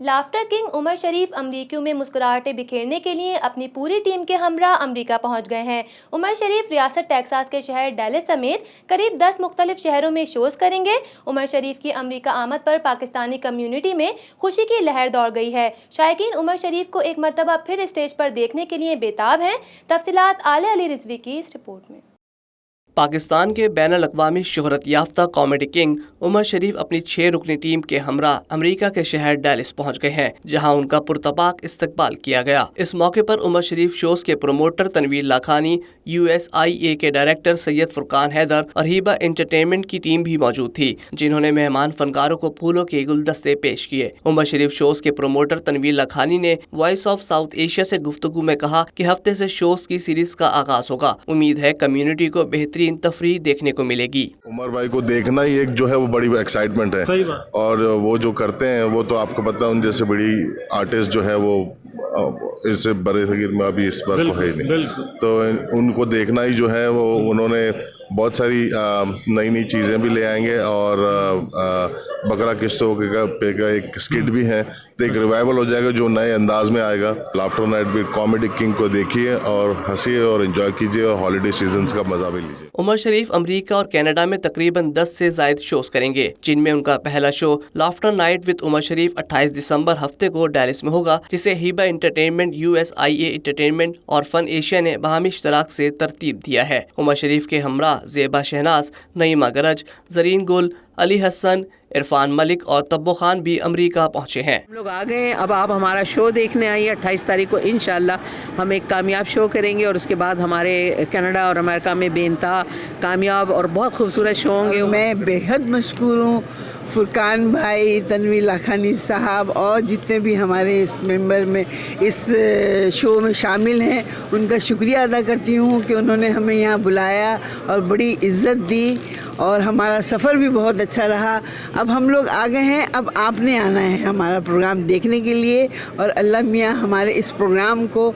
Laughter king عمر شریف امریکیوں میں مسکراہٹیں بکھیرنے کے لیے اپنی پوری ٹیم کے ہمراہ امریکہ پہنچ گئے ہیں۔ عمر شریف ریاست ٹیکساس کے شہر ڈیلس سمیت قریب 10 مختلف شہروں میں شوز کریں گے۔ عمر شریف کی امریکہ آمد پر پاکستانی کمیونٹی میں خوشی کی لہر دوڑ گئی ہے۔ شائقین عمر شریف کو ایک مرتبہ پھر اسٹیج پر دیکھنے کے لیے بےتاب ہیں۔ تفصیلات عالیہ علی رضوی کی اس رپورٹ میں۔ پاکستان کے بین الاقوامی شہرت یافتہ کامیڈی کنگ عمر شریف اپنی 6 رکنی ٹیم کے ہمراہ امریکہ کے شہر ڈیلس پہنچ گئے ہیں، جہاں ان کا پرتپاک استقبال کیا گیا۔ اس موقع پر عمر شریف شوز کے پروموٹر تنویر لاکھانی، USA کے ڈائریکٹر سید فرقان حیدر اور ہیبا انٹرٹینمنٹ کی ٹیم بھی موجود تھی، جنہوں نے مہمان فنکاروں کو پھولوں کے گلدستے پیش کیے۔ عمر شریف شوز کے پروموٹر تنویر لاکھانی نے وائس آف ساؤتھ ایشیا سے گفتگو میں کہا کہ ہفتے سے شوز کی سیریز کا آغاز ہوگا۔ امید ہے کمیونٹی کو بہترین تفریح دیکھنے کو ملے گی۔ عمر بھائی کو دیکھنا ہی ایک جو ہے وہ بڑی ایکسائٹمنٹ ہے، اور وہ جو کرتے ہیں وہ تو آپ کو پتہ ہے، ان جیسے بڑی آرٹسٹ جو ہے وہ اس سے برے صغیر میں ابھی اس بار کو ہے ہی نہیں، تو ان کو دیکھنا ہی جو ہے وہ انہوں نے بہت ساری نئی نئی چیزیں بھی لے آئیں گے، اور بکرا قسطوں پہ کا ایک اسکٹ بھی ہے، تو ایک ریوائول ہو جائے گا جو نئے انداز میں آئے گا۔ لافٹر نائٹ بھی کامیڈی کنگ کو دیکھیے اور ہنسیے اور انجوائے کیجیے، اور ہالیڈے سیزنز کا مزہ بھی لیجیے۔ عمر شریف امریکہ اور کینیڈا میں تقریباً 10 سے زائد شوز کریں گے، جن میں ان کا پہلا شو لافٹر نائٹ وتھ عمر شریف 28 دسمبر ہفتے کو ڈیلس میں ہوگا، جسے ہیبا انٹرٹینمنٹ، USA انٹرٹینمنٹ اور فن ایشیا نے باہمی اشتراک سے ترتیب دیا ہے۔ عمر شریف کے ہمراہ زیبا شہناز، نعیمہ گرج، زرین گل، علی حسن، عرفان ملک اور تبو خان بھی امریکہ پہنچے ہیں۔ ہم لوگ آ گئے ہیں، اب آپ ہمارا شو دیکھنے آئیے۔ 28 تاریخ کو انشاءاللہ ہم ایک کامیاب شو کریں گے، اور اس کے بعد ہمارے کینیڈا اور امریکہ میں بے انتہا کامیاب اور بہت خوبصورت شو ہوں گے۔ میں بےحد مشکور ہوں فرقان بھائی، تنویر لاکھانی صاحب اور جتنے بھی ہمارے اس ممبر میں اس شو میں شامل ہیں، ان کا شکریہ ادا کرتی ہوں کہ انہوں نے ہمیں یہاں بلایا اور بڑی عزت دی، اور ہمارا سفر بھی بہت اچھا رہا۔ اب ہم لوگ آ گئے ہیں، اب آپ نے آنا ہے ہمارا پروگرام دیکھنے کے لیے، اور اللہ میاں ہمارے اس پروگرام کو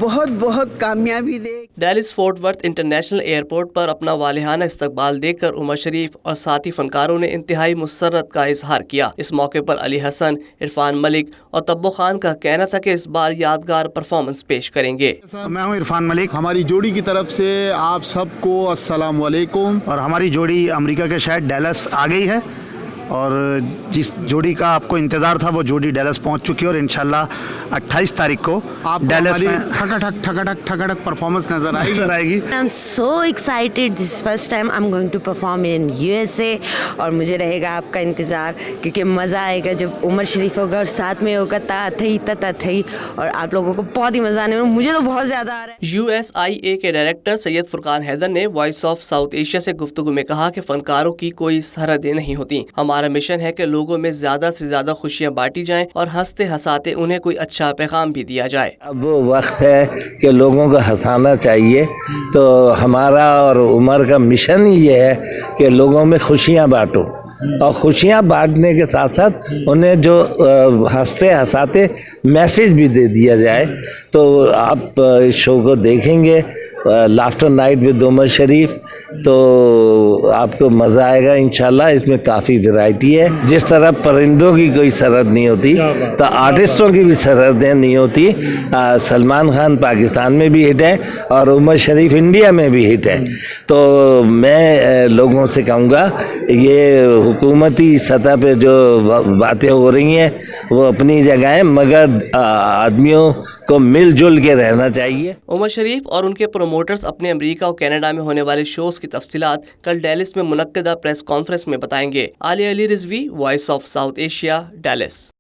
بہت بہت کامیابی دے۔ Dallas Fort Worth international airport پر اپنا والہانہ استقبال دیکھ کر عمر شریف اور ساتھی فنکاروں نے انتہائی مسرت کا اظہار کیا۔ اس موقع پر علی حسن، عرفان ملک اور تبو خان کا کہنا تھا کہ اس بار یادگار پرفارمنس پیش کریں گے۔ میں ہوں عرفان ملک، ہماری جوڑی کی طرف سے آپ سب کو السلام علیکم۔ اور ہماری جوڑی امریکہ کے شہر ڈیلس آ گئی ہے، اور جس جوڑی کا آپ کو انتظار تھا وہ جوڑی ڈیلس پہنچ چکی ہے، اور انشاءاللہ 28 تاریخ کو آپ ڈیلس میں ٹھک پرفارمنس نظر آئے گی۔ I'm so excited. This is first time I'm going to perform in USA، اور مجھے رہے گا آپ کا انتظار، کیونکہ مزہ آئے گا جب عمر شریف ہوگا اور ساتھ میں ہوگا تا تھئی، اور آپ لوگوں کو بہت ہی مزہ آنے والا، مجھے تو بہت زیادہ آ رہا ہے۔ USA کے ڈائریکٹر سید فرقان حیدر نے وائس آف ساؤتھ ایشیا سے گفتگو میں کہا کہ فنکاروں کی کوئی سرحدیں نہیں ہوتی، ہمارا مشن ہے کہ لوگوں میں زیادہ سے زیادہ خوشیاں بانٹی جائیں اور ہنستے ہنساتے انہیں کوئی اچھا پیغام بھی دیا جائے۔ اب وہ وقت ہے کہ لوگوں کو ہنسانا چاہیے، تو ہمارا اور عمر کا مشن یہ ہے کہ لوگوں میں خوشیاں بانٹو، اور خوشیاں بانٹنے کے ساتھ ساتھ انہیں جو ہنستے ہنساتے میسج بھی دے دیا جائے۔ تو آپ اس شو کو دیکھیں گے، لافٹر نائٹ ود عمر شریف، تو آپ کو مزہ آئے گا انشاءاللہ۔ اس میں کافی ویرائٹی ہے، جس طرح پرندوں کی کوئی سرحد نہیں ہوتی تو آرٹسٹوں کی بھی سرحدیں نہیں ہوتی۔ سلمان خان پاکستان میں بھی ہٹ ہے، اور عمر شریف انڈیا میں بھی ہٹ ہے۔ تو میں لوگوں سے کہوں گا، یہ حکومتی سطح پہ جو باتیں ہو رہی ہیں وہ اپنی جگہ ہیں، مگر آدمیوں کو مل جل کے رہنا چاہیے۔ عمر شریف اور ان کے پروموٹرز اپنے امریکہ اور کینیڈا میں ہونے والے شوز کی تفصیلات کل ڈیلس میں منعقدہ پریس کانفرنس میں بتائیں گے۔ Alia Ali Rizvi, Voice of South Asia, deals.